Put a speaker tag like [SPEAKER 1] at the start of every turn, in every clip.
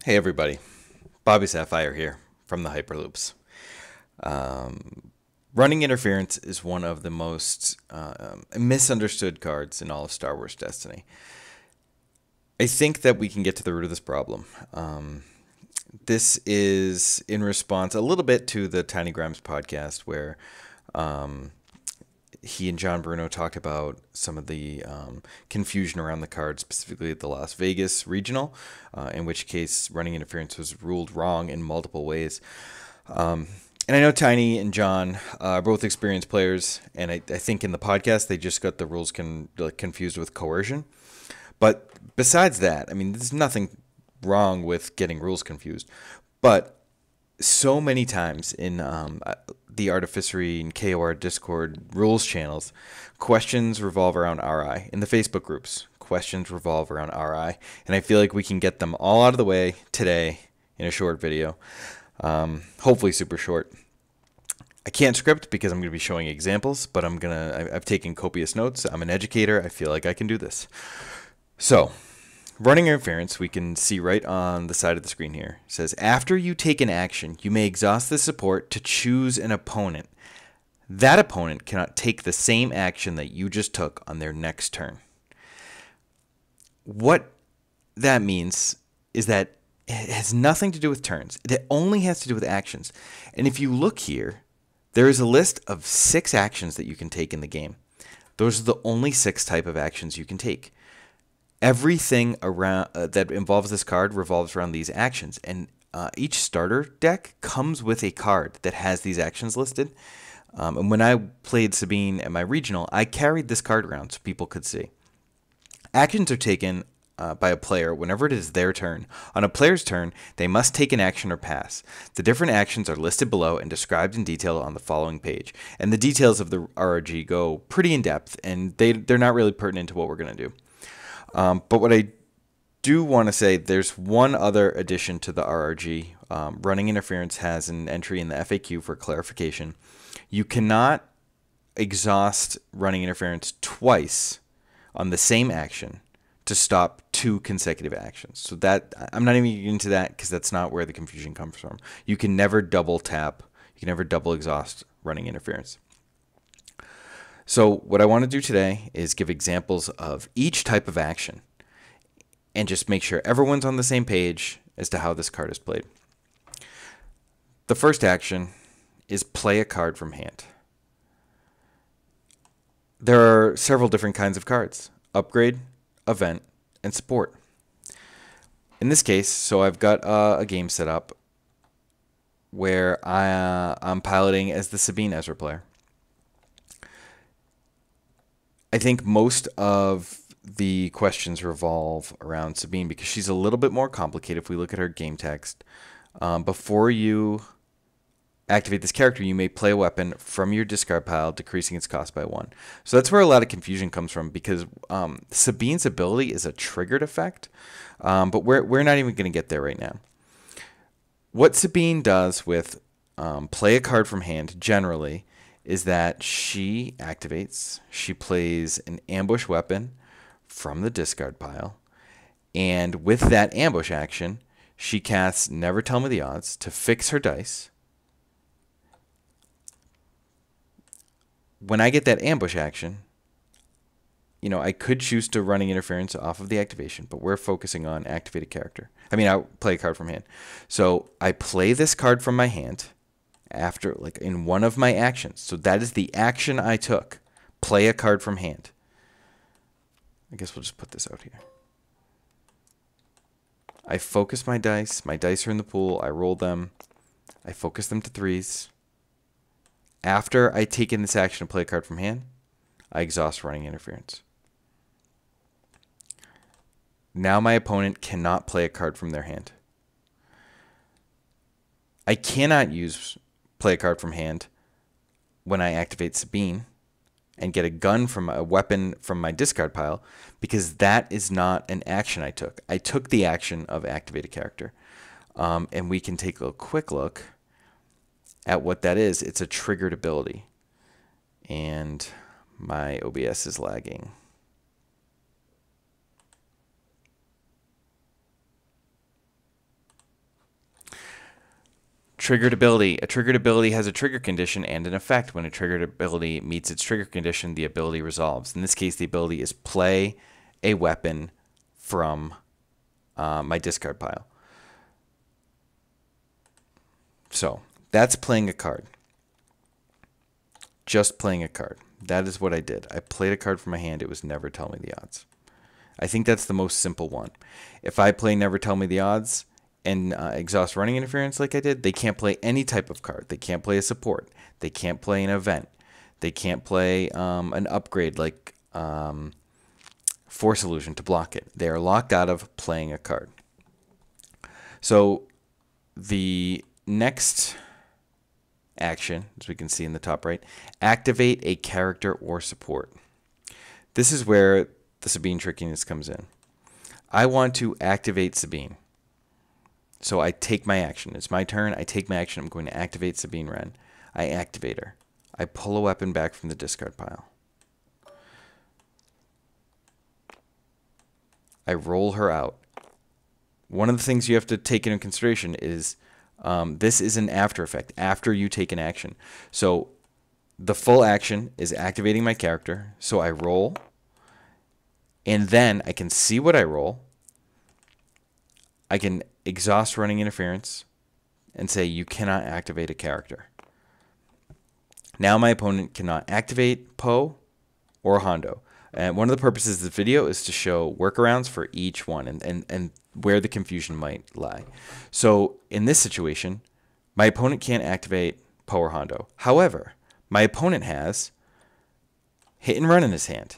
[SPEAKER 1] Hey everybody, BobbySapphire here from the Hyperloops. Running interference is one of the most misunderstood cards in all of Star Wars Destiny. I think that we can get to the root of this problem. This is in response a little bit to the Tiny Grimes podcast where he and John Bruno talked about some of the confusion around the card, specifically at the Las Vegas regional, in which case running interference was ruled wrong in multiple ways. And I know Tiny and John are both experienced players, and I think in the podcast they just got the rules confused with coercion. But besides that, I mean, there's nothing wrong with getting rules confused. But so many times in the Artificery and KOR Discord rules channels, questions revolve around RI. In the Facebook groups, questions revolve around RI. And I feel like we can get them all out of the way today in a short video. Hopefully super short. I can't script because I'm going to be showing examples, but I've taken copious notes. I'm an educator. I feel like I can do this. So, running interference, we can see right on the side of the screen here. It says, after you take an action, you may exhaust the support to choose an opponent. That opponent cannot take the same action that you just took on their next turn. What that means is that it has nothing to do with turns. It only has to do with actions. And if you look here, there is a list of 6 actions that you can take in the game. Those are the only 6 type of actions you can take. Everything around that involves this card revolves around these actions, and each starter deck comes with a card that has these actions listed. And when I played Sabine at my regional, I carried this card around so people could see. Actions are taken by a player whenever it is their turn. On a player's turn, they must take an action or pass. The different actions are listed below and described in detail on the following page. And the details of the RRG go pretty in depth, and they're not really pertinent to what we're going to do. But what I do want to say, there's one other addition to the RRG. Running interference has an entry in the FAQ for clarification. You cannot exhaust running interference twice on the same action to stop 2 consecutive actions. So that I'm not even getting into that because that's not where the confusion comes from. You can never double tap. You can never double exhaust running interference. So what I want to do today is give examples of each type of action and just make sure everyone's on the same page as to how this card is played. The first action is play a card from hand. There are several different kinds of cards: upgrade, event, and support. In this case, so I've got a game set up where I'm piloting as the Sabine Ezra player. I think most of the questions revolve around Sabine because she's a little bit more complicated. If we look at her game text, before you activate this character, you may play a weapon from your discard pile, decreasing its cost by 1. So that's where a lot of confusion comes from because Sabine's ability is a triggered effect, but we're not even going to get there right now. What Sabine does with play a card from hand generally is that she activates, she plays an ambush weapon from the discard pile, and with that ambush action, she casts Never Tell Me the Odds to fix her dice. When I get that ambush action, I could choose to running interference off of the activation, but we're focusing on activated character. I'll play a card from hand. So I play this card from my hand after, in one of my actions. So that is the action I took. Play a card from hand. I guess we'll just put this out here. I focus my dice. My dice are in the pool. I roll them. I focus them to 3s. After I take in this action to play a card from hand, I exhaust running interference. Now my opponent cannot play a card from their hand. I cannot play a card from hand when I activate Sabine and get a gun from a weapon from my discard pile because that is not an action I took. I took the action of activate a character. And we can take a quick look at what that is. It's a triggered ability. And my OBS is lagging. Triggered ability. A triggered ability has a trigger condition and an effect. When a triggered ability meets its trigger condition, the ability resolves. In this case, the ability is play a weapon from my discard pile. So that's playing a card. Just playing a card. That is what I did. I played a card from my hand. It was never tell me the odds. I think that's the most simple one. If I play never tell me the odds and exhaust running interference like I did, they can't play any type of card. They can't play a support. They can't play an event. They can't play an upgrade like Force Illusion to block it. They are locked out of playing a card. So the next action, as we can see in the top right, activate a character or support. This is where the Sabine trickiness comes in. I want to activate Sabine. So I take my action. It's my turn. I take my action. I'm going to activate Sabine Wren. I activate her. I pull a weapon back from the discard pile. I roll her out. One of the things you have to take into consideration is this is an after effect, after you take an action. So the full action is activating my character. So I roll, and then I can see what I roll. I can exhaust running interference and say you cannot activate a character. Now my opponent cannot activate Poe or Hondo. And one of the purposes of this video is to show workarounds for each one and where the confusion might lie. So in this situation, my opponent can't activate Poe or Hondo. However, my opponent has hit and run in his hand.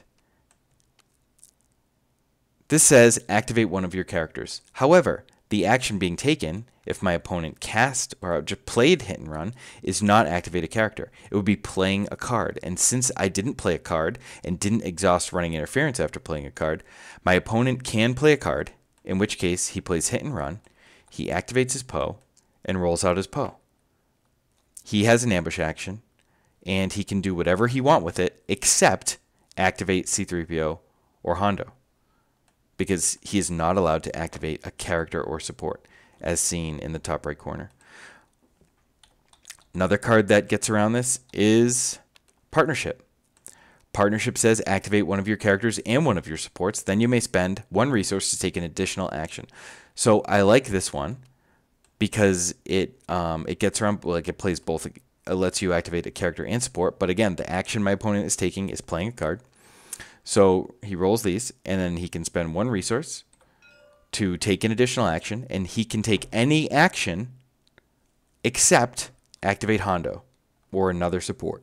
[SPEAKER 1] This says activate one of your characters. However, the action being taken, if my opponent cast or just played hit and run, is not activate a character. It would be playing a card. And since I didn't play a card and didn't exhaust running interference after playing a card, my opponent can play a card, in which case he plays hit and run, he activates his Poe, and rolls out his Poe. He has an ambush action, and he can do whatever he wants with it except activate C-3PO or Hondo, because he is not allowed to activate a character or support, as seen in the top right corner. Another card that gets around this is Partnership. Partnership says activate one of your characters and one of your supports, then you may spend one resource to take an additional action. So I like this one because it gets around, like it plays both, it lets you activate a character and support, but again, the action my opponent is taking is playing a card. So he rolls these, and then he can spend one resource to take an additional action, and he can take any action except activate Hondo or another support.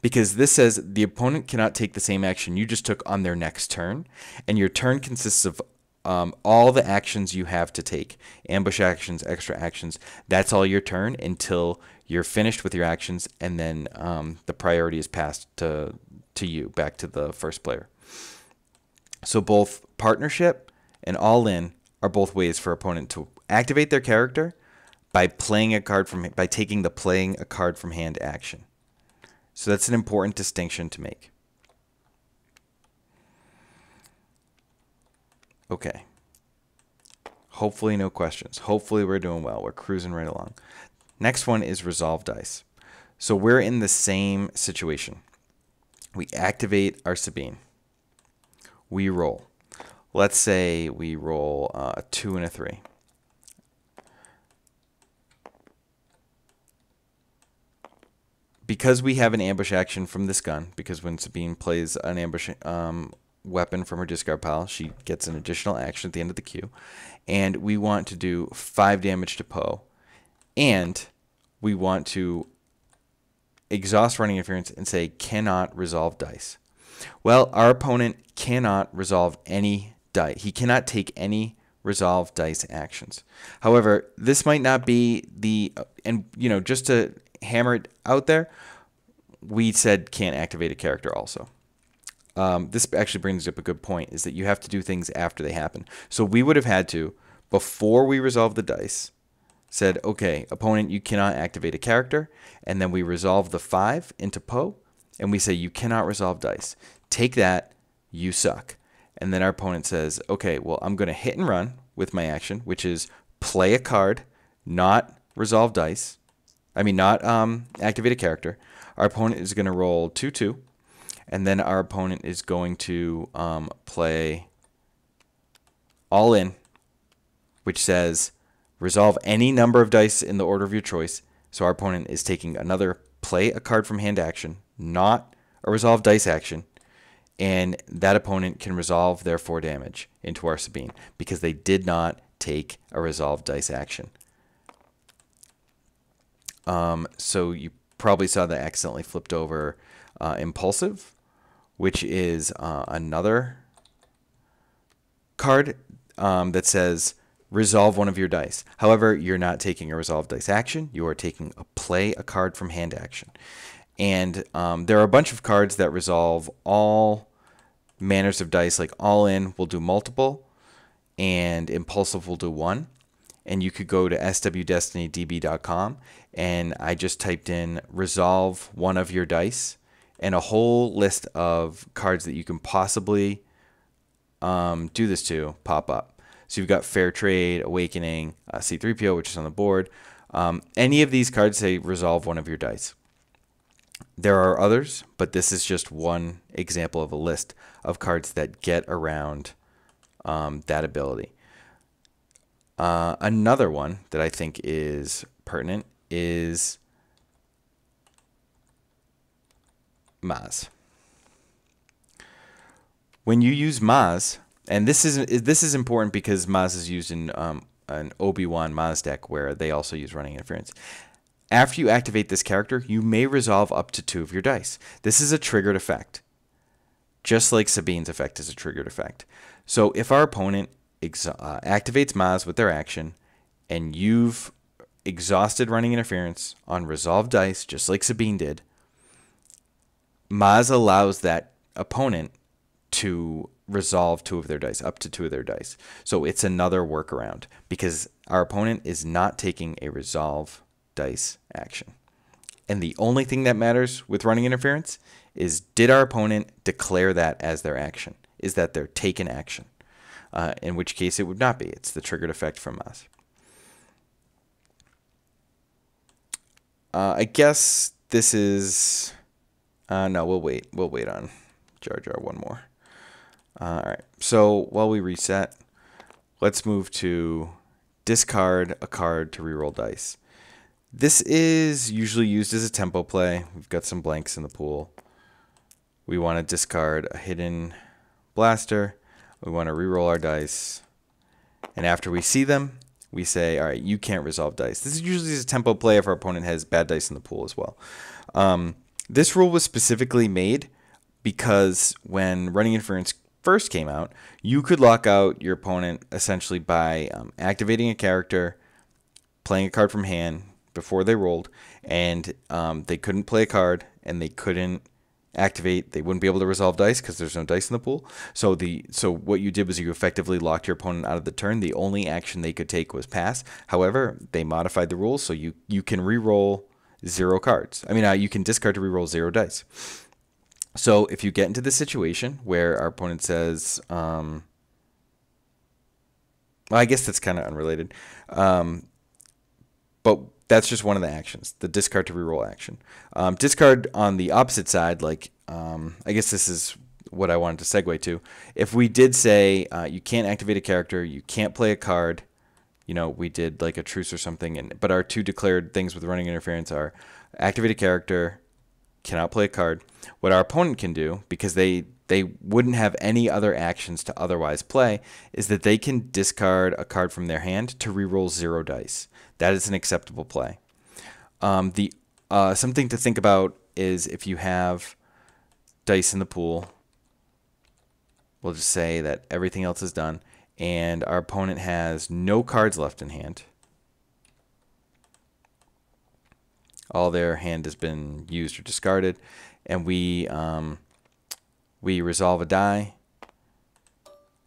[SPEAKER 1] Because this says the opponent cannot take the same action you just took on their next turn, and your turn consists of all the actions you have to take. Ambush actions, extra actions, that's all your turn until you're finished with your actions, and then the priority is passed to you, back to the first player. So both Partnership and All In are both ways for opponent to activate their character by playing a card by taking the playing a card from hand action. So that's an important distinction to make. Okay. Hopefully no questions. Hopefully we're doing well. We're cruising right along. Next one is Resolve Dice. So we're in the same situation. We activate our Sabine. We roll. Let's say we roll a 2 and a 3. Because we have an ambush action from this gun, because when Sabine plays an ambush weapon from her discard pile, she gets an additional action at the end of the queue, and we want to do 5 damage to Poe, and we want to exhaust running interference and say cannot resolve dice. Well, our opponent cannot resolve any dice. He cannot take any resolve dice actions. However, this might not be the, and you know, just to hammer it out there, we said can't activate a character also. This actually brings up a good point, is that you have to do things after they happen. So we would have had to, before we resolve the dice, said, okay, opponent, you cannot activate a character, and then we resolve the 5 into Poe, and we say you cannot resolve dice. Take that, you suck. And then our opponent says, okay, well, I'm going to hit and run with my action, which is play a card, not resolve dice, not activate a character, our opponent is going to roll 2-2, and then our opponent is going to play all in, which says resolve any number of dice in the order of your choice. So our opponent is taking another play a card from hand action, not a resolve dice action, and that opponent can resolve their 4 damage into our Sabine because they did not take a resolve dice action. So you probably saw that I accidentally flipped over Impulsive, which is another card that says resolve one of your dice. However, you're not taking a resolve dice action. You are taking a play a card from hand action. And there are a bunch of cards that resolve all manners of dice, like All In will do multiple, and Impulsive will do 1. And you could go to swdestinydb.com, and I just typed in resolve one of your dice, and a whole list of cards that you can possibly do this to pop up. So you've got Fair Trade, Awakening, C3PO, which is on the board. Any of these cards say resolve one of your dice. There are others, but this is just one example of a list of cards that get around that ability. Another one that I think is pertinent is Maz. When you use Maz, and this is important because Maz is used in an Obi-Wan Maz deck where they also use running interference. After you activate this character, you may resolve up to 2 of your dice. This is a triggered effect, just like Sabine's effect is a triggered effect. So if our opponent activates Maz with their action, and you've exhausted running interference on resolve dice, just like Sabine did, Maz allows that opponent to resolve 2 of their dice, up to 2 of their dice. So it's another workaround because our opponent is not taking a resolve dice action. And the only thing that matters with running interference is, did our opponent declare that as their action? Is that their taken action? In which case it would not be. It's the triggered effect from us. I guess this is... no, we'll wait. We'll wait on Jar Jar one more. All right. So while we reset, let's move to discard a card to reroll dice. This is usually used as a tempo play. We've got some blanks in the pool. We want to discard a hidden blaster. We want to reroll our dice. And after we see them, we say, all right, you can't resolve dice. This is usually a tempo play if our opponent has bad dice in the pool as well. This rule was specifically made because when running interference first came out, you could lock out your opponent essentially by activating a character, playing a card from hand before they rolled, and they couldn't play a card, and they couldn't activate. They wouldn't be able to resolve dice because there's no dice in the pool. So what you did was you effectively locked your opponent out of the turn. The only action they could take was pass. However, they modified the rules so you can re-roll 0 cards. You can discard to re-roll 0 dice. So if you get into this situation where our opponent says, well, I guess that's kind of unrelated, but that's just one of the actions, the discard to reroll action. Discard on the opposite side, I guess this is what I wanted to segue to. If we did say you can't activate a character, you can't play a card, we did like a truce or something, but our 2 declared things with running interference are activate a character, cannot play a card. What our opponent can do, because they wouldn't have any other actions to otherwise play, is that they can discard a card from their hand to reroll 0 dice. That is an acceptable play. Something to think about is if you have dice in the pool, we'll just say that everything else is done, and our opponent has no cards left in hand. All their hand has been used or discarded, and we resolve a die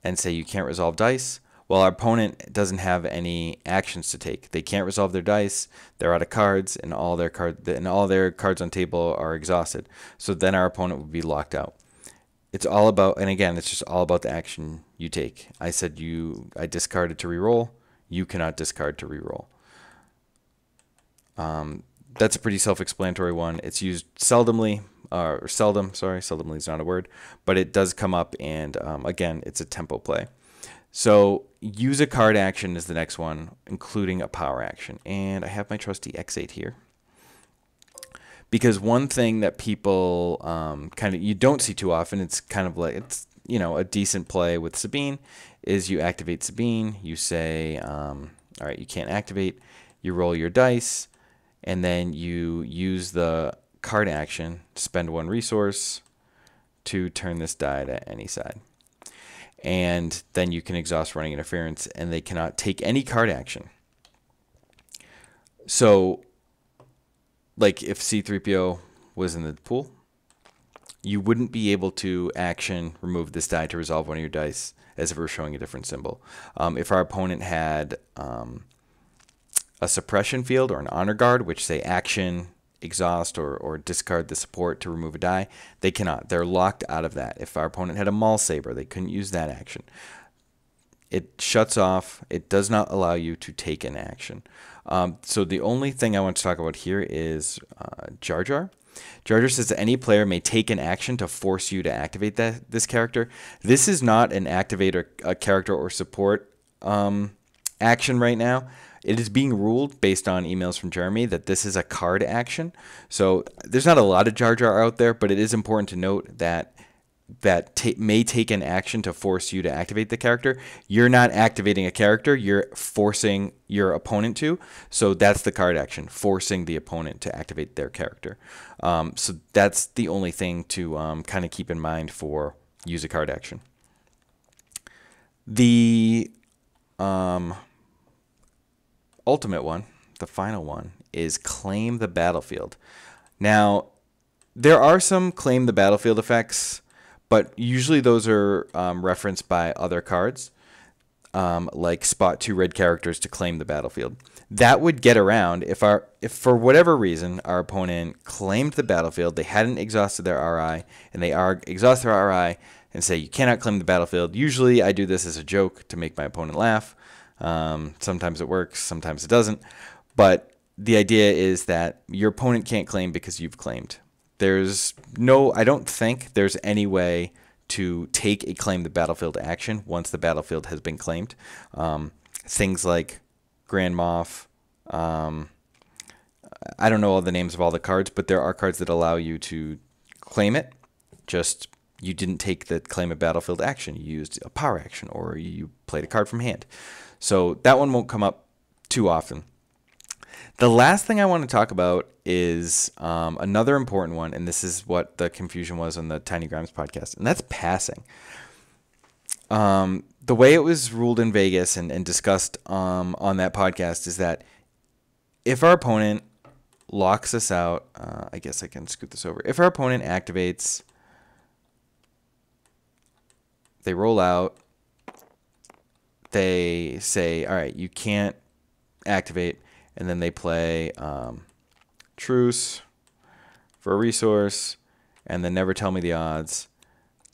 [SPEAKER 1] and say you can't resolve dice. Well, our opponent doesn't have any actions to take. They can't resolve their dice. They're out of cards, and all their cards on table are exhausted. So then our opponent would be locked out. It's all about, and again, it's just all about the action you take. I said I discarded to reroll. You cannot discard to reroll. That's a pretty self-explanatory one. It's used seldomly, or seldom, sorry, seldomly is not a word, but it does come up, and again, it's a tempo play. So use a card action is the next one, including a power action. And I have my trusty X8 here. Because one thing that people you don't see too often, it's kind of like, it's, you know, a decent play with Sabine, is you activate Sabine, you say, all right, you can't activate, you roll your dice, and then you use the card action, spend 1 resource to turn this die to any side. And then you can exhaust running interference, and they cannot take any card action. So, like if C-3PO was in the pool, you wouldn't be able to action remove this die to resolve one of your dice as if it were showing a different symbol. If our opponent had a suppression field or an honor guard, which say action, exhaust, or discard the support to remove a die, they cannot. They're locked out of that. If our opponent had a Maul Saber, they couldn't use that action. It shuts off. It does not allow you to take an action. So the only thing I want to talk about here is Jar Jar. Jar Jar says that any player may take an action to force you to activate this character. This is not an activate a character or support action right now. It is being ruled based on emails from Jeremy that this is a card action. So there's not a lot of Jar Jar out there, but it is important to note that may take an action to force you to activate the character. You're not activating a character, you're forcing your opponent to. So that's the card action, forcing the opponent to activate their character. So that's the only thing to kind of keep in mind for use a card action. The ultimate one, the final one, is claim the battlefield. Now, there are some claim the battlefield effects, but usually those are referenced by other cards, like spot 2 red characters to claim the battlefield. That would get around if for whatever reason our opponent claimed the battlefield, they hadn't exhausted their RI, and they exhaust their RI and say you cannot claim the battlefield. Usually I do this as a joke to make my opponent laugh. Sometimes it works, sometimes it doesn't. But the idea is that your opponent can't claim because you've claimed. I don't think there's any way to take a claim the battlefield action once the battlefield has been claimed. Things like Grand Moff, I don't know all the names of all the cards, but there are cards that allow you to claim it. Just you didn't take the claim a battlefield action. You used a power action, or you played a card from hand. So that one won't come up too often. The last thing I want to talk about is another important one, and this is what the confusion was on the Tiny Grimes podcast, and that's passing. The way it was ruled in Vegas and discussed on that podcast is that if our opponent locks us out, I guess I can scoot this over. If our opponent activates, they roll out, they say, all right, you can't activate, and then they play truce for a resource, and then never tell me the odds.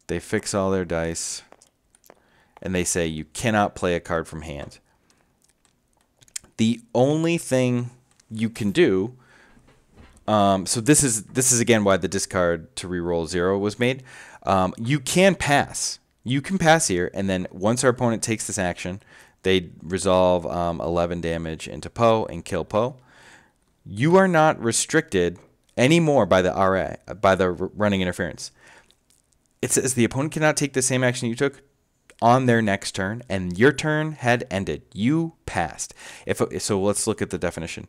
[SPEAKER 1] They fix all their dice, and they say you cannot play a card from hand. The only thing you can do, so this is again why the discard to reroll 0 was made. You can pass. You can pass here, and then once our opponent takes this action, they resolve 11 damage into Poe and kill Poe. You are not restricted anymore by the RA, by the running interference. It says the opponent cannot take the same action you took on their next turn, and your turn had ended. You passed. So let's look at the definition.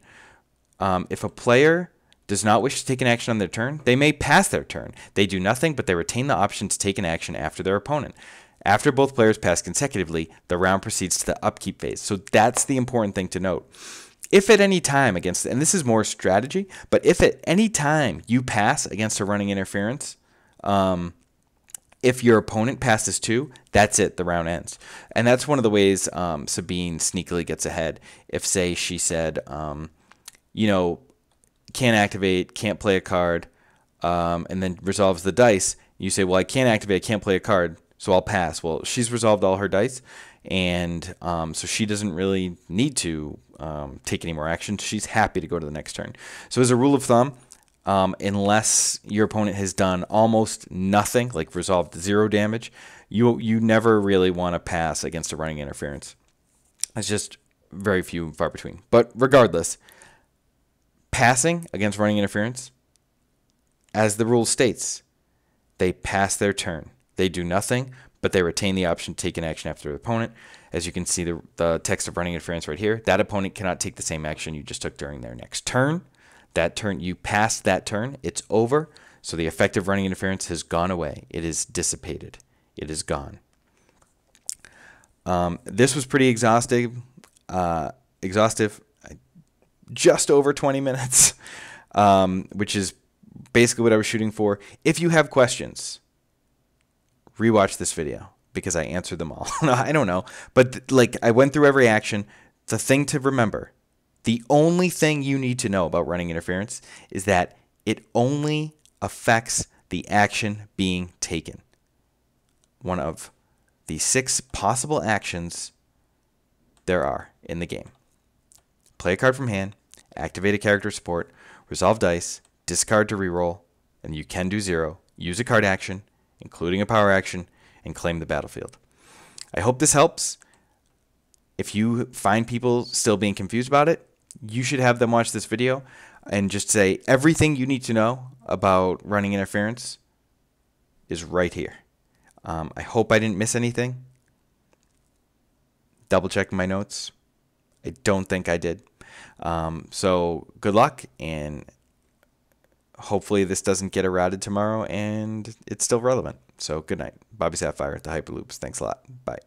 [SPEAKER 1] If a player does not wish to take an action on their turn, they may pass their turn. They do nothing, but they retain the option to take an action after their opponent. After both players pass consecutively, the round proceeds to the upkeep phase. So that's the important thing to note. If at any time against, and this is more strategy, but if at any time you pass against a running interference, if your opponent passes 2, that's it, the round ends. And that's one of the ways Sabine sneakily gets ahead. If, say, she said, can't activate, can't play a card, and then resolves the dice, you say, well, I can't activate, I can't play a card, so I'll pass. Well, she's resolved all her dice, and so she doesn't really need to take any more action. She's happy to go to the next turn. So as a rule of thumb, unless your opponent has done almost nothing, like resolved 0 damage, you never really want to pass against a running interference. It's just very few and far between. But regardless, passing against running interference, as the rule states, they pass their turn. They do nothing, but they retain the option to take an action after their opponent. As you can see, the text of running interference right here, that opponent cannot take the same action you just took during their next turn. That turn, you passed that turn, it's over. So the effect of running interference has gone away. It is dissipated. It is gone. This was pretty exhaustive. Just over 20 minutes, which is basically what I was shooting for. If you have questions, rewatch this video because I answered them all. I don't know, but like I went through every action. The thing to remember, the only thing you need to know about running interference is that it only affects the action being taken. One of the 6 possible actions there are in the game. Play a card from hand, activate a character support, resolve dice, discard to reroll, and you can do 0, use a card action, including a power action, and claim the battlefield. I hope this helps. If you find people still being confused about it, you should have them watch this video and just say everything you need to know about running interference is right here. I hope I didn't miss anything. Double check my notes. I don't think I did. So good luck, and hopefully this doesn't get errated tomorrow and it's still relevant. So good night. BobbySapphire at the Hyperloops. Thanks a lot. Bye.